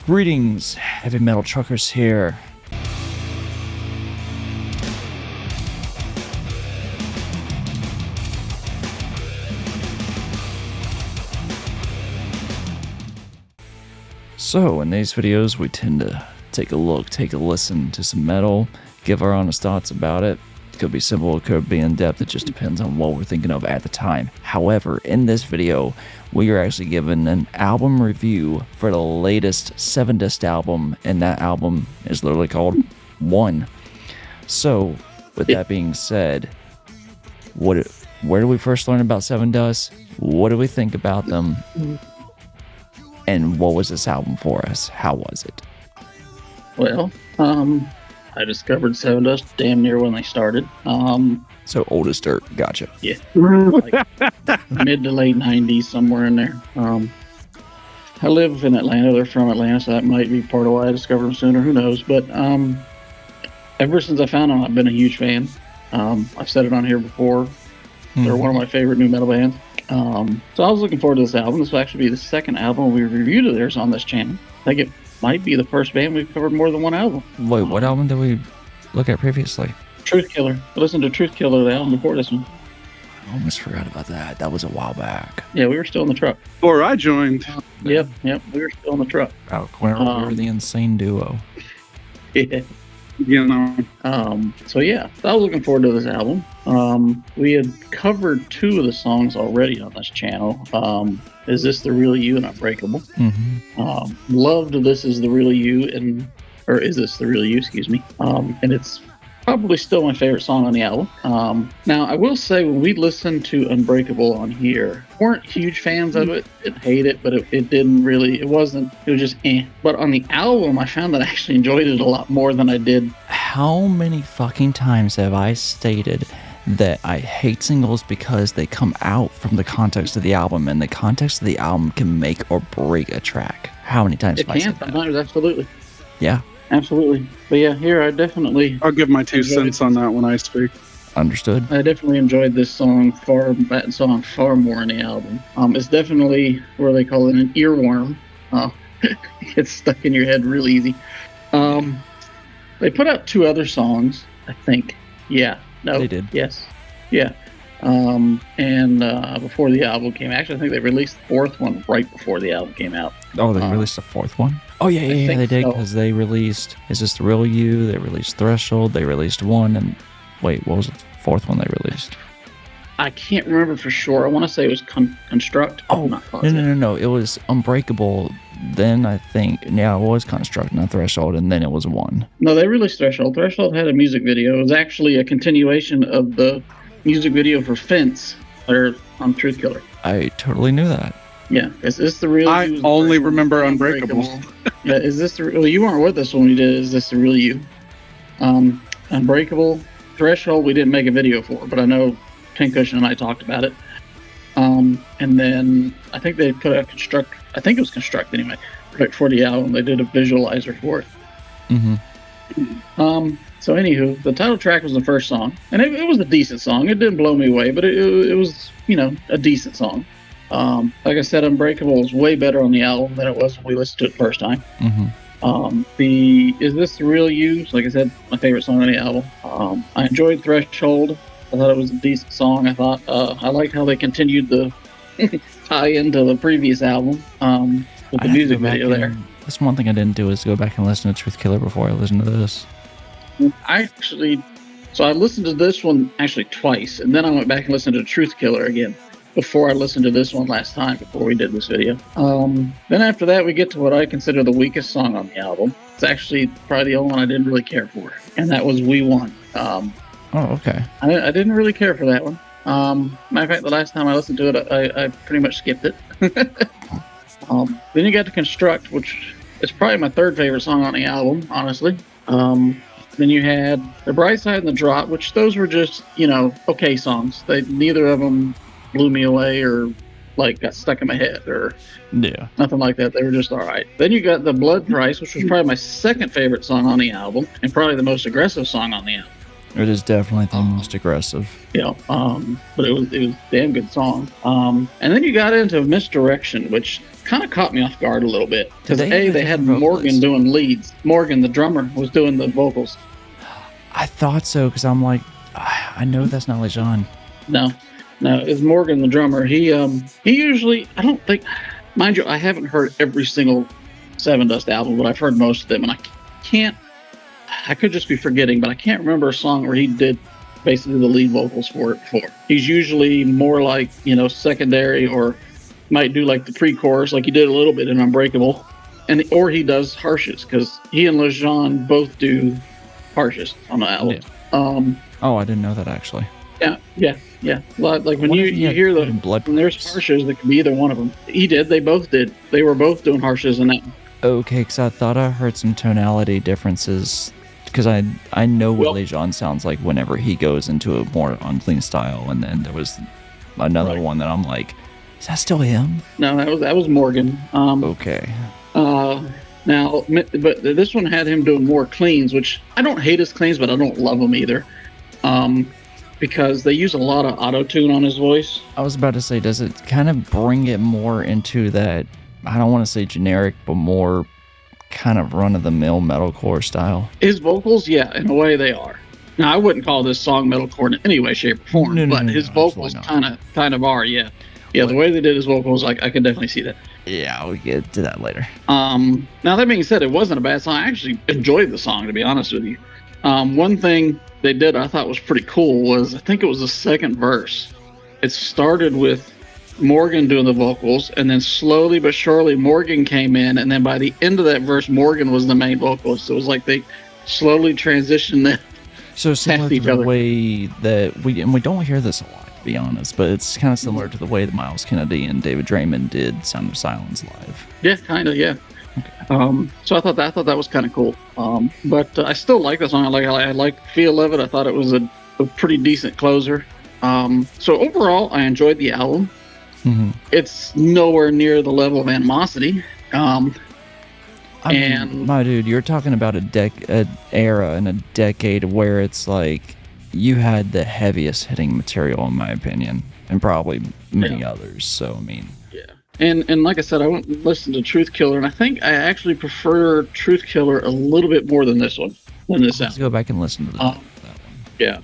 Greetings, heavy metal truckers here. So, in these videos, we tend to take a listen to some metal, give our honest thoughts about it. It could be simple, it could be in depth, it just depends on what we're thinking of at the time. However, in this video, we are actually given an album review for the latest Sevendust album, and that album is literally called One. So, with that being said, where did we first learn about Sevendust? What do we think about them? And what was this album for us? How was it? Well, I discovered Sevendust damn near when they started. So old as dirt. Gotcha. Yeah, like mid to late 90s, somewhere in there. I live in Atlanta. They're from Atlanta, so that might be part of why I discovered them sooner. Who knows? But ever since I found them, I've been a huge fan. I've said it on here before. They're one of my favorite new metal bands. So I was looking forward to this album. This will actually be the second album we reviewed of theirs on this channel. I think it might be the first band we've covered more than one album. Wait, what album did we look at previously? Truth Killer. I listened to Truth Killer, the album before this one. I almost forgot about that. That was a while back. Yeah, we were still in the truck. Before I joined. Yep, we were still in the truck. Back when we were the insane duo. Yeah. You know. So yeah, I was looking forward to this album. We had covered two of the songs already on this channel. Is This the Real You and Unbreakable. Loved This Is the Real You or Is This the Real You, excuse me. And it's probably still my favorite song on the album. Now, I will say when we listened to Unbreakable on here, weren't huge fans of it. Didn't hate it, but it didn't really, it was just eh. But on the album, I found that I actually enjoyed it a lot more than I did. How many fucking times have I stated that I hate singles because they come out from the context of the album, and the context of the album can make or break a track? How many times It have I can said that? sometimes, absolutely. Yeah. Absolutely. But yeah, here I definitely... I'll give my 2 cents on that when I speak. Understood. I definitely enjoyed this song far more in the album. It's definitely where they call it an earworm. It gets stuck in your head real easy. They put out 2 other songs, I think. Yeah. No. They did. Yes. Yeah. And before the album came out, actually, I think they released the 4th one right before the album came out. Oh, they released the 4th one? Oh, yeah, they did, because so. they released Is This the Real You? They released Threshold, they released One, and wait, what was the 4th one they released? I can't remember for sure. I want to say it was Construct. Oh, not positive. No. It was Unbreakable. Then I think, yeah, it was Construct, not Threshold, and then it was One. No, they released Threshold. Threshold had a music video. It was actually a continuation of the music video for Fence or on Truth Killer. I totally knew that. Yeah, Is This the Real I You? only remember Unbreakable. Yeah, Is This the Real You? Weren't with us when we did Is This the Real You? Unbreakable, Threshold, we didn't make a video for, but I know Pincushion and I talked about it. And then I think they put out Construct. I think it was Construct anyway. Right for the album, they did a visualizer for it. So anywho, the title track was the first song, and it was a decent song. It didn't blow me away, but it was, a decent song. Like I said, Unbreakable was way better on the album than it was when we listened to it the first time. The Is This the Real You? Like I said, my favorite song on the album. I enjoyed Threshold. I thought it was a decent song. I thought I liked how they continued the tie into the previous album with the music video there. That's one thing I didn't do is go back and listen to Truth Killer before I listened to this. I listened to this one actually twice, and then I went back and listened to Truth Killer again before I listened to this one last time, before we did this video. Then after that, we get to what I consider the weakest song on the album. It's actually probably the only one I didn't really care for, and that was We Won. Oh, okay. I didn't really care for that one. Matter of fact, the last time I listened to it, I pretty much skipped it. Then you got to Construct, which is probably my 3rd favorite song on the album, honestly. Then you had The Bright Side and The Drop, which those were just, okay songs. Neither of them blew me away or got stuck in my head or nothing like that. They were just all right. Then you got The Blood Price, which was probably my 2nd favorite song on the album and probably the most aggressive song on the album. It is definitely the most aggressive. But it was a damn good song. And then you got into Misdirection, which kind of caught me off guard a little bit because they had Morgan doing leads. Morgan, the drummer, was doing the vocals. I thought so because I'm like, I know that's not Lejean. No, it's Morgan, the drummer. He usually, I don't think, mind you, I haven't heard every single Sevendust album, but I've heard most of them, and I could just be forgetting, but I can't remember a song where he did basically the lead vocals for it before. He's usually more like, secondary, or might do like the pre-chorus, like he did a little bit in Unbreakable, or he does harshes, because he and Lejean both do harshes on the album. Yeah. I didn't know that actually. Yeah. Like when you hear when there's harshes, that could be either one of them. He did. They both did. They were both doing harshes in that. Okay, because I thought I heard some tonality differences. Because I know what Lejean sounds like whenever he goes into a more unclean style, and then there was another one that I'm like, is that still him? No, that was Morgan. Okay. Now, but this one had him doing more cleans, which I don't hate his cleans, but I don't love them either. Because they use a lot of auto-tune on his voice. I was about to say, does it kind of bring it more into that, I don't want to say generic, but more kind of run-of-the-mill metalcore style? His vocals, yeah, in a way they are. Now, I wouldn't call this song metalcore in any way, shape, or form, but his vocals kind of are, yeah. Yeah, the way they did his vocals, I can definitely see that. Yeah, we'll get to that later. Now, that being said, it wasn't a bad song. I actually enjoyed the song, to be honest with you. One thing they did I thought was pretty cool was, I think it was the second verse. It started with Morgan doing the vocals, and then slowly but surely Morgan came in, and then by the end of that verse, Morgan was the main vocalist. So it was like they slowly transitioned them. So similar to the way that we don't hear this a lot, to be honest, but it's kind of similar to the way that Miles Kennedy and David Draymond did Sound of Silence live. Yeah, kind of, yeah. Okay. So I thought that was kind of cool. But I still like the song. I like the feel of it. I thought it was a pretty decent closer. So overall, I enjoyed the album. Mm-hmm. It's nowhere near the level of Animosity. And my dude, you're talking about an era and a decade where it's like you had the heaviest hitting material, in my opinion, and probably many others. So I mean, yeah. And like I said, I went and listened to Truth Killer, and I think I actually prefer Truth Killer a little bit more than this one. Let's go back and listen to that one. Yeah.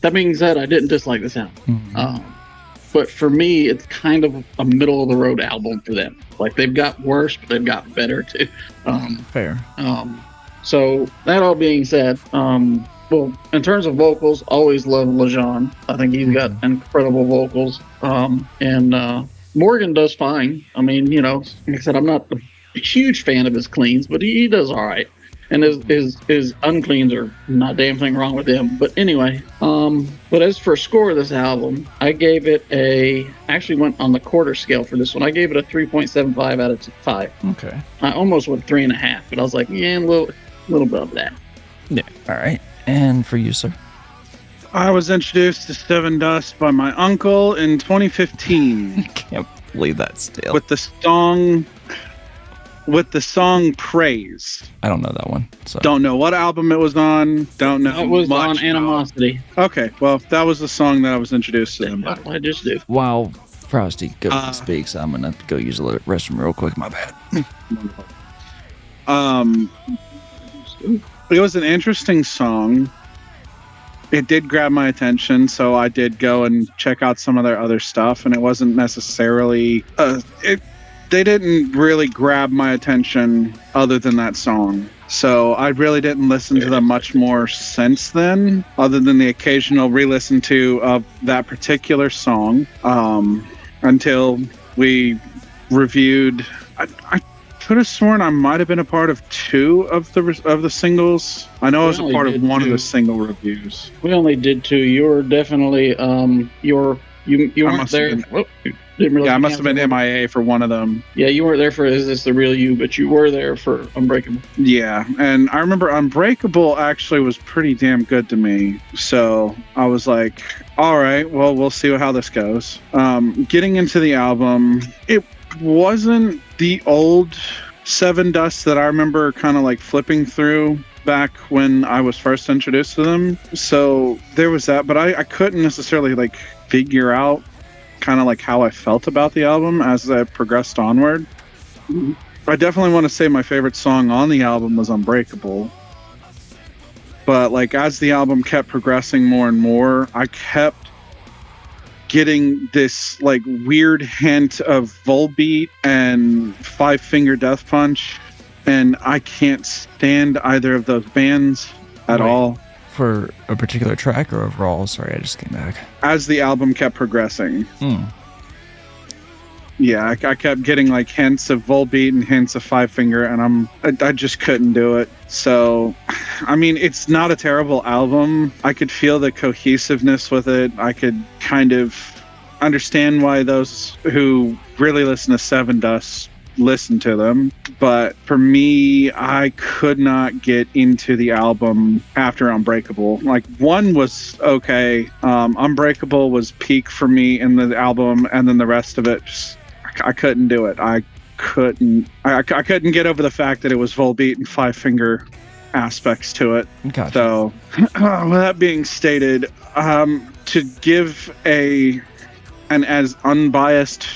That being said, I didn't dislike this album. Mm-hmm. But for me, it's kind of a middle of the road album for them. Like, they've got worse, but they've got better too. Fair. So that all being said, well, in terms of vocals, always love Lejean. I think he's got incredible vocals. And Morgan does fine. I mean, like I said, I'm not a huge fan of his cleans, but he does all right. And his uncleans are not a damn thing wrong with him. But anyway, but as for score of this album, I gave it actually went on the quarter scale for this one. I gave it a 3.75 out of 5. Okay. I almost went 3.5, but I was like, yeah, a little above that. Yeah. All right. And for you, sir? I was introduced to Sevendust by my uncle in 2015. Can't believe that still. With the song Praise. I don't know that one. So. Don't know what album it was on. Don't know. It was on Animosity. Okay, well, that was the song that I was introduced to them by. I just do. While Frosty speaks, I'm going to go use the restroom real quick. My bad. It was an interesting song. It did grab my attention, so I did go and check out some of their other stuff, and it wasn't necessarily... They didn't really grab my attention other than that song. So I really didn't listen to them much more since then, other than the occasional re-listen to of that particular song, until we reviewed... I could have sworn I might have been a part of 2 of the singles. I know I was a part of one of the single reviews. We only did 2. You were definitely you weren't there. I must have been MIA for one of them. Yeah, you weren't there for Is This the Real You, but you were there for Unbreakable. Yeah, and I remember Unbreakable actually was pretty damn good to me. So I was like, all right, well, we'll see how this goes. Getting into the album, it wasn't the old Sevendust that I remember kind of like flipping through back when I was first introduced to them. So there was that, but I couldn't necessarily like figure out kind of like how I felt about the album as I progressed onward. I definitely want to say my favorite song on the album was Unbreakable. But like as the album kept progressing more and more, I kept getting this like weird hint of Volbeat and Five Finger Death Punch, and I can't stand either of those bands at all. For a particular track or overall? Sorry, I just came back. As the album kept progressing. Yeah, I kept getting like hints of Volbeat and hints of Five Finger, and I just couldn't do it. So, I mean, it's not a terrible album. I could feel the cohesiveness with it. I could kind of understand why those who really listen to Sevendust listen to them. But for me, I could not get into the album after Unbreakable. Like, one was okay. Unbreakable was peak for me in the album, and then the rest of it just, I couldn't do it. I couldn't get over the fact that it was Volbeat and Five Finger aspects to it. Gotcha. So, with that being stated, to give an as unbiased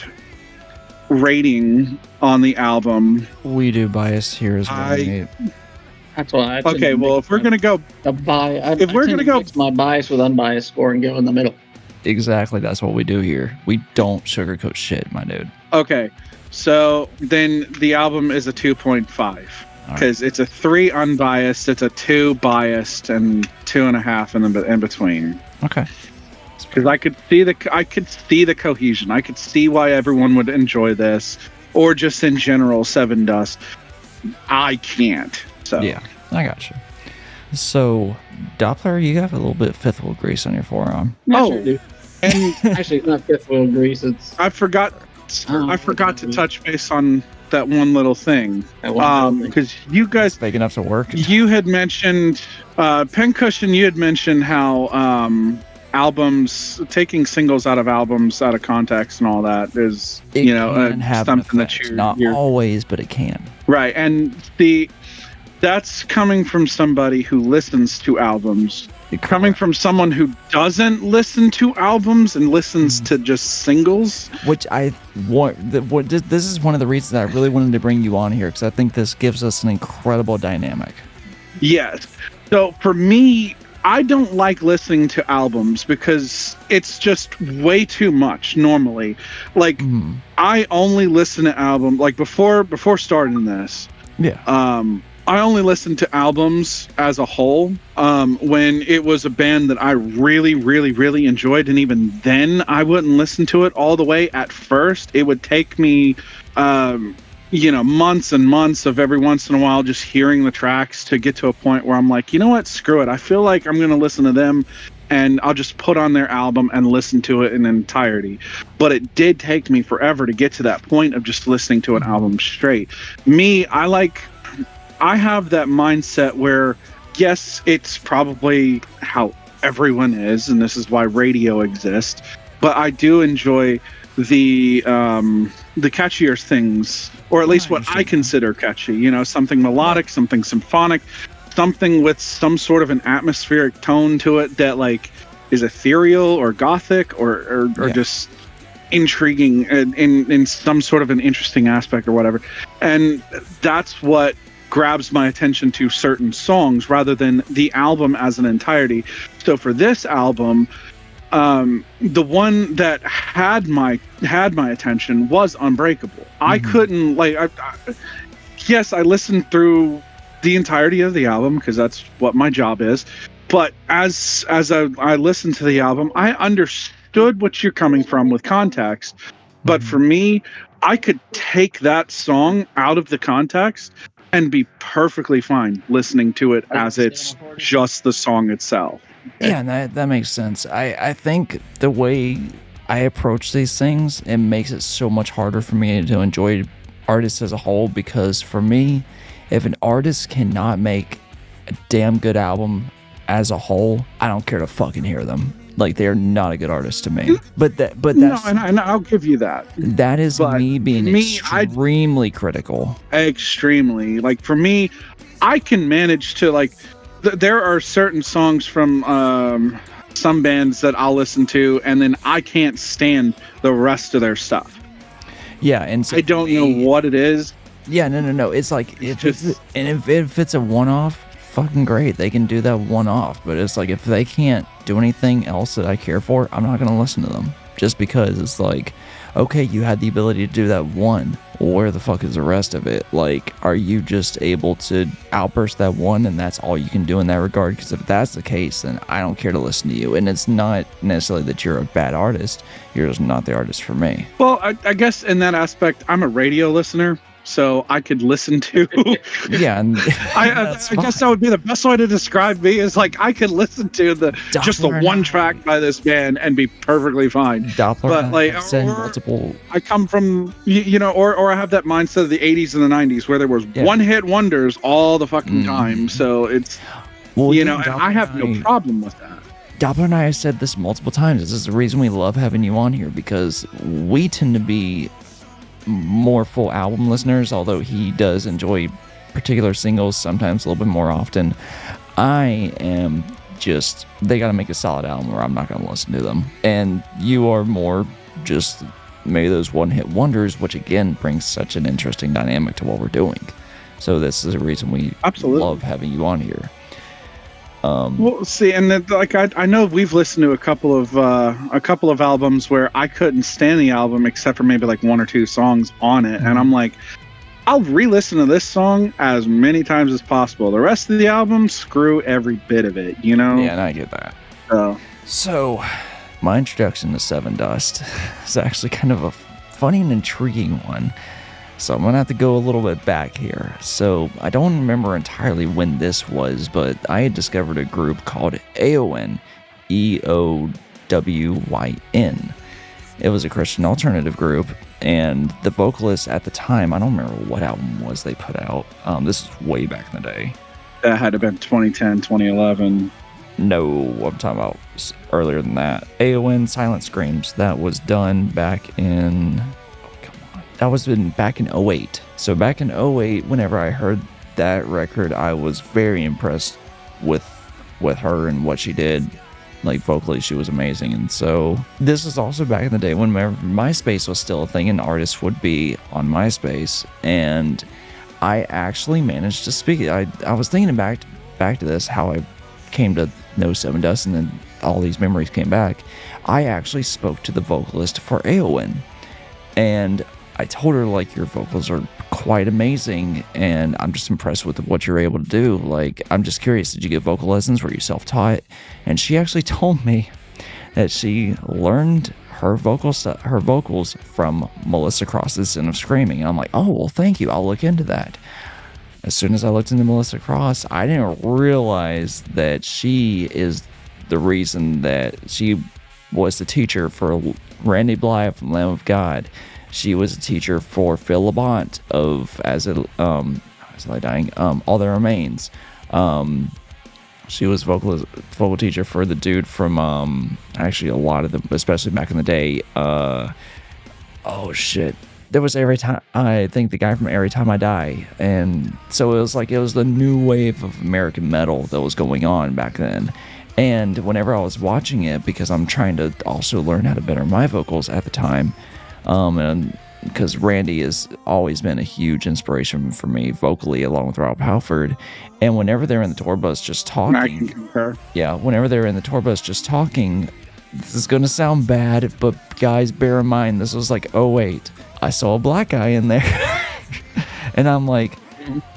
rating on the album, we do bias here as well. Nate. That's why. Okay, well, if we're gonna go, if we're gonna go, mix my bias with unbiased score and go in the middle. Exactly, that's what we do here. We don't sugarcoat shit, my dude. Okay, so then the album is a 2.5 because it's a 3 unbiased, it's a 2 biased, and 2.5 in between. Okay. Because I could see the cohesion. I could see why everyone would enjoy this, or just in general, Sevendust. I can't. So yeah, I got you. So Doppler, you have a little bit of fifth wheel grease on your forearm. And actually, it's not fifth wheel grease. It's I forgot to touch base on that one little thing. Because you guys big enough to work. You had mentioned Pincushion. You had mentioned how albums, taking singles out of albums out of context and all that is something that you're not always, but it can. Right, and that's coming from somebody who listens to albums. Coming from someone who doesn't listen to albums and listens to just singles. Which I want. This is one of the reasons I really wanted to bring you on here, because I think this gives us an incredible dynamic. Yes. So for me, I don't like listening to albums because it's just way too much normally. Like, I only listen to albums, like before starting this. Yeah. I only listened to albums as a whole when it was a band that I really, really, really enjoyed. And even then, I wouldn't listen to it all the way at first. It would take me, months and months of every once in a while just hearing the tracks to get to a point where I'm like, you know what, screw it. I feel like I'm going to listen to them and I'll just put on their album and listen to it in entirety. But it did take me forever to get to that point of just listening to an album straight. I have that mindset where, yes, it's probably how everyone is, and this is why radio exists, but I do enjoy the catchier things, or at least what I consider catchy, something melodic, something symphonic, something with some sort of an atmospheric tone to it that like is ethereal or gothic or just intriguing in some sort of an interesting aspect or whatever. And that's what grabs my attention to certain songs rather than the album as an entirety. So for this album, the one that had my attention was Unbreakable. I couldn't yes, I listened through the entirety of the album because that's what my job is. But as I listened to the album, I understood what you're coming from with context. But for me, I could take that song out of the context and be perfectly fine listening to it as it's just the song itself. Yeah, and that makes sense. I think the way I approach these things, it makes it so much harder for me to enjoy artists as a whole, because for me, if an artist cannot make a damn good album as a whole, I don't care to fucking hear them. Like, they're not a good artist to me. But that's no, and I'll give you that. That is But me being extremely critical. Extremely. Like, for me, I can manage to, like, there are certain songs from some bands that I'll listen to, and then I can't stand the rest of their stuff. Yeah, and so I don't know what it is. Yeah, no. It's like, if it's a one-off, fucking great. They can do that one-off. But it's like, if they can't do anything else that I care for, I'm not going to listen to them. Just because it's like, okay, you had the ability to do that one. Where the fuck is the rest of it? Like, are you just able to outburst that one and that's all you can do in that regard? Because if that's the case, then I don't care to listen to you. And it's not necessarily that you're a bad artist. You're just not the artist for me. Well, I guess in that aspect, I'm a radio listener. So I could listen to. Yeah, and I guess that would be the best way to describe me. Is like, I could listen to just the one track by this band and be perfectly fine. Doppler, but like, multiple. I come from or I have that mindset of the '80s and the '90s where there was one-hit wonders all the fucking time. So it's and I have no problem with that. Doppler and I have said this multiple times. This is the reason we love having you on here, because we tend to be more full album listeners, although he does enjoy particular singles sometimes a little bit more often. I am just, they got to make a solid album or I'm not going to listen to them. And you are more just maybe those one-hit wonders, which again brings such an interesting dynamic to what we're doing. So this is a reason we love having you on here. Well, see, and I know we've listened to a couple of albums where I couldn't stand the album except for maybe like one or two songs on it, and I'm like, I'll re-listen to this song as many times as possible. The rest of the album, screw every bit of it, you know? Yeah, and I get that. So, my introduction to Sevendust is actually kind of a funny and intriguing one. So I'm going to have to go a little bit back here. So I don't remember entirely when this was, but I had discovered a group called Eowyn, Eowyn. It was a Christian alternative group, and the vocalist at the time, I don't remember what album was they put out. This is way back in the day. That had to have been 2010, 2011. No, I'm talking about earlier than that. Eowyn, Silent Screams. That was done back in... That was back in 2008. So back in 2008, whenever I heard that record, I was very impressed with her and what she did. Like, vocally, she was amazing. And so this was also back in the day when MySpace was still a thing and artists would be on MySpace. And I actually managed to speak. I was thinking back to this, how I came to know Sevendust, and then all these memories came back. I actually spoke to the vocalist for Eowyn. And I told her, like, your vocals are quite amazing, and I'm just impressed with what you're able to do. Like, I'm just curious, did you get vocal lessons? Were you self-taught? And she actually told me that she learned her vocals from Melissa Cross's Sin of Screaming. And I'm like, oh, well, thank you. I'll look into that. As soon as I looked into Melissa Cross, I didn't realize that she is the reason that she was the teacher for Randy Blythe from Lamb of God. She was a teacher for Phil Labonte of All That Remains. She was vocal teacher for the dude from actually a lot of them, especially back in the day. There was Every Time, I think the guy from Every Time I Die. And so it was the new wave of American metal that was going on back then. And whenever I was watching it, because I'm trying to also learn how to better my vocals at the time, and because Randy has always been a huge inspiration for me vocally, along with Rob Halford. And whenever they're in the tour bus just talking, I can concur. Yeah, whenever they're in the tour bus just talking, this is going to sound bad, but guys, bear in mind, this was like 2008. I saw a black guy in there. And I'm like,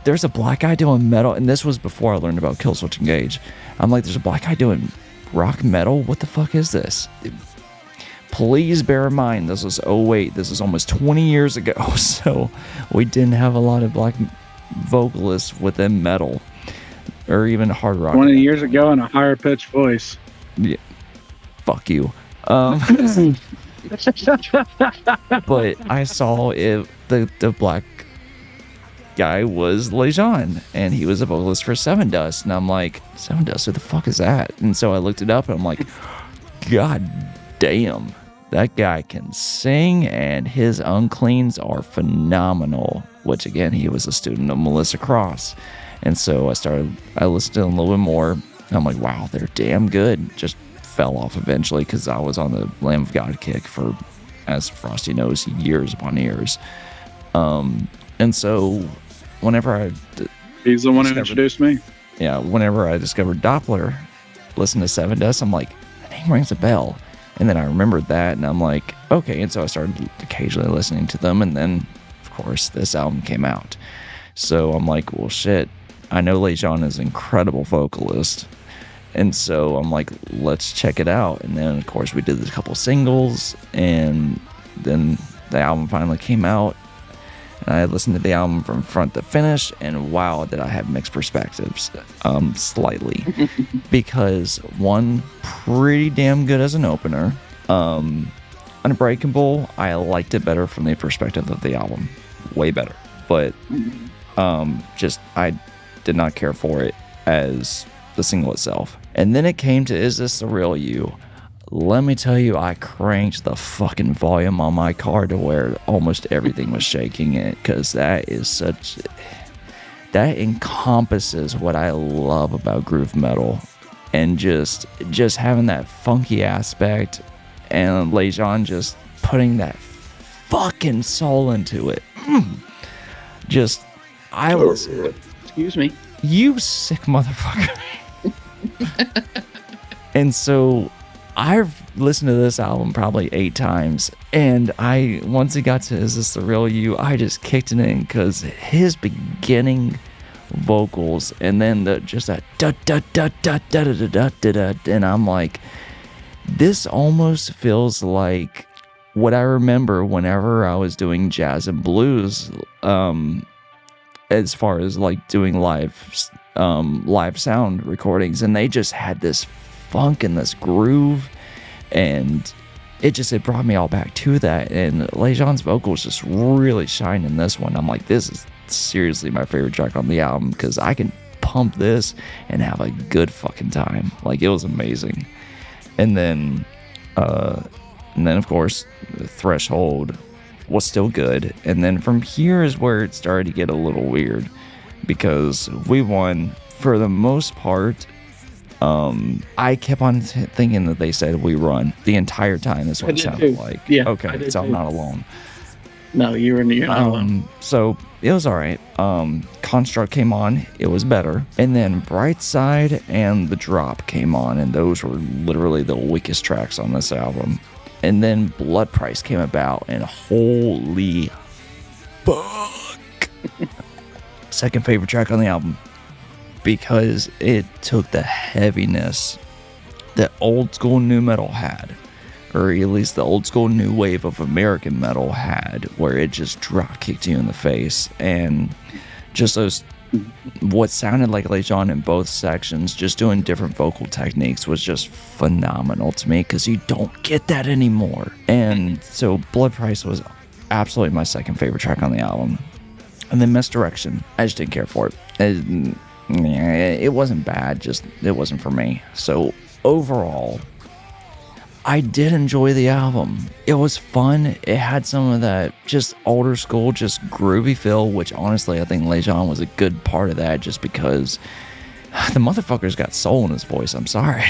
there's a black guy doing metal. And this was before I learned about Killswitch Engage. I'm like, there's a black guy doing rock metal? What the fuck is this? Please bear in mind, this was 2008. This is almost 20 years ago. So we didn't have a lot of black vocalists within metal or even hard rock. 20 years ago in a higher pitched voice. Yeah. Fuck you. But I saw the black guy was Lejean, and he was a vocalist for Sevendust. And I'm like, Sevendust, who the fuck is that? And so I looked it up, and I'm like, god damn, that guy can sing, and his uncleans are phenomenal. Which again, he was a student of Melissa Cross, and so I listened to them a little bit more. And I'm like, wow, they're damn good. Just fell off eventually because I was on the Lamb of God kick for, as Frosty knows, years upon years. And so whenever he's the one who introduced me. Yeah, whenever I discovered Doppler, listened to Sevendust, I'm like, the name rings a bell. And then I remembered that, and I'm like, okay. And so I started occasionally listening to them, and then, of course, this album came out. So I'm like, well, shit, I know Lejean is an incredible vocalist. And so I'm like, let's check it out. And then, of course, we did a couple singles, and then the album finally came out. And I listened to the album from front to finish, and wow, did I have mixed perspectives, slightly. Because one, pretty damn good as an opener. Unbreakable, I liked it better from the perspective of the album. Way better. But just, I did not care for it as the single itself. And then it came to Is This the Real You? Let me tell you, I cranked the fucking volume on my car to where almost everything was shaking it, because that encompasses what I love about groove metal, and just having that funky aspect, and Lejean just putting that fucking soul into it. I was... Excuse me. You sick motherfucker. And so I've listened to this album probably 8 times, and once it got to Is This the Real You, I just kicked it in, because his beginning vocals, and then just that da da da da da da da da da, and I'm like, this almost feels like what I remember whenever I was doing jazz and blues, as far as like doing live sound recordings, and they just had this funk and this groove, and it brought me all back to that. And Lejean's vocals just really shine in this one. I'm like, this is seriously my favorite track on the album, because I can pump this and have a good fucking time. Like, it was amazing. And then of course, the Threshold was still good. And then from here is where it started to get a little weird, because we won for the most part. I kept on thinking that they said we run the entire time. That's what it sounded like. Yeah. Okay, so I'm not alone. No, you're not alone. So it was all right. Construct came on. It was better. And then Bright Side and The Drop came on, and those were literally the weakest tracks on this album. And then Blood Price came about, and holy fuck. Second favorite track on the album, because it took the heaviness that old school new metal had, or at least the old school new wave of American metal had, where it just drop kicked you in the face. And just what sounded like Lejean in both sections, just doing different vocal techniques, was just phenomenal to me, because you don't get that anymore. And so Blood Price was absolutely my second favorite track on the album. And then Misdirection, I just didn't care for it. It wasn't bad, just it wasn't for me. So overall, I did enjoy the album. It was fun. It had some of that just older school, just groovy feel, which honestly I think Lejean was a good part of that, just because the motherfucker's got soul in his voice. I'm sorry.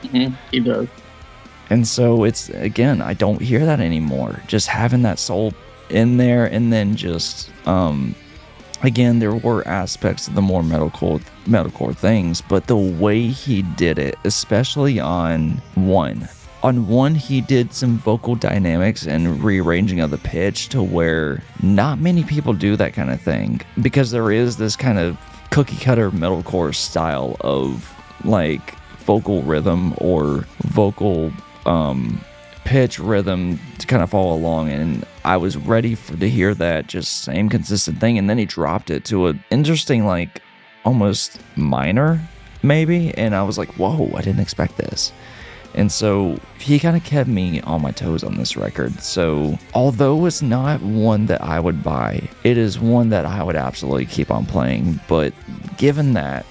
Mm-hmm. He does. And so it's, again, I don't hear that anymore. Just having that soul in there, and then just again, there were aspects of the more metalcore things, but the way he did it, especially on one, he did some vocal dynamics and rearranging of the pitch to where not many people do that kind of thing, because there is this kind of cookie cutter metalcore style of like vocal rhythm or vocal pitch rhythm to kind of follow along, and I was ready to hear that just same consistent thing, and then he dropped it to an interesting, like almost minor maybe, and I was like, whoa, I didn't expect this. And so he kind of kept me on my toes on this record. So although it's not one that I would buy, it is one that I would absolutely keep on playing. But given that,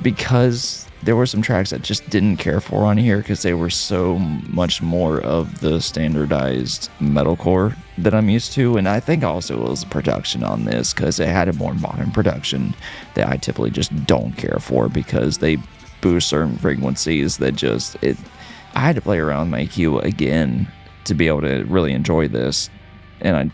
because there were some tracks I just didn't care for on here because they were so much more of the standardized metalcore that I'm used to. And I think also it was the production on this because it had a more modern production that I typically just don't care for because they boost certain frequencies that just, I had to play around with my EQ again to be able to really enjoy this. And I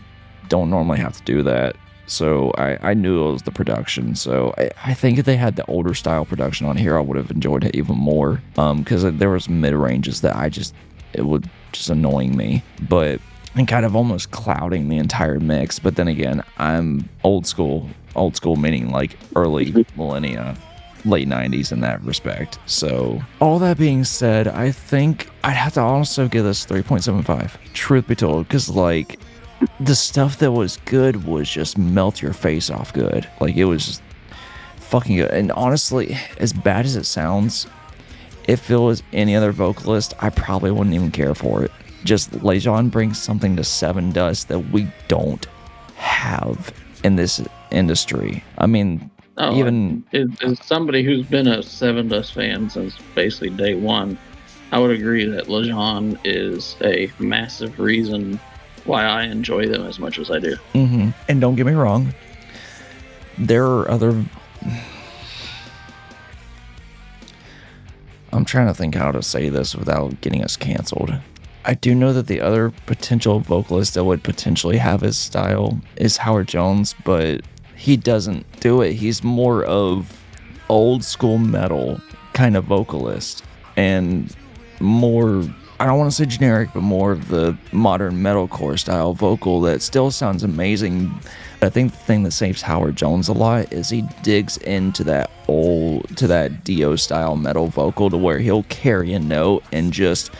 don't normally have to do that. So I knew it was the production. So I think if they had the older style production on here, I would have enjoyed it even more. Because there was mid ranges that it would just annoying me, but and kind of almost clouding the entire mix. But then again, I'm old school meaning like early millennia, late 90s in that respect. So all that being said, I think I'd have to also give this 3.75. Truth be told, because like, the stuff that was good was just melt your face off good. Like, it was just fucking good. And honestly, as bad as it sounds, if it was any other vocalist, I probably wouldn't even care for it. Just Lejean brings something to Sevendust that we don't have in this industry. I mean, even as somebody who's been a Sevendust fan since basically day one, I would agree that Lejean is a massive reason why I enjoy them as much as I do. Mm-hmm. And don't get me wrong, there are other... I'm trying to think how to say this without getting us canceled. I do know that the other potential vocalist that would potentially have his style is Howard Jones, but he doesn't do it. He's more of old school metal kind of vocalist and more... I don't want to say generic, but more of the modern metalcore style vocal that still sounds amazing. I think the thing that saves Howard Jones a lot is he digs into that Dio style metal vocal to where he'll carry a note and just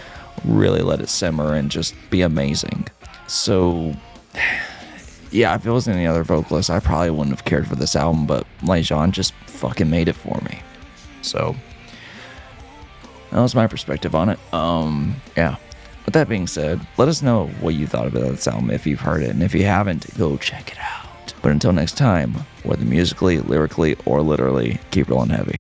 really let it simmer and just be amazing. So, yeah, if it was any other vocalist, I probably wouldn't have cared for this album, but Lejean just fucking made it for me. So... that was my perspective on it. Yeah. With that being said, let us know what you thought about this album if you've heard it. And if you haven't, go check it out. But until next time, whether musically, lyrically, or literally, keep rolling heavy.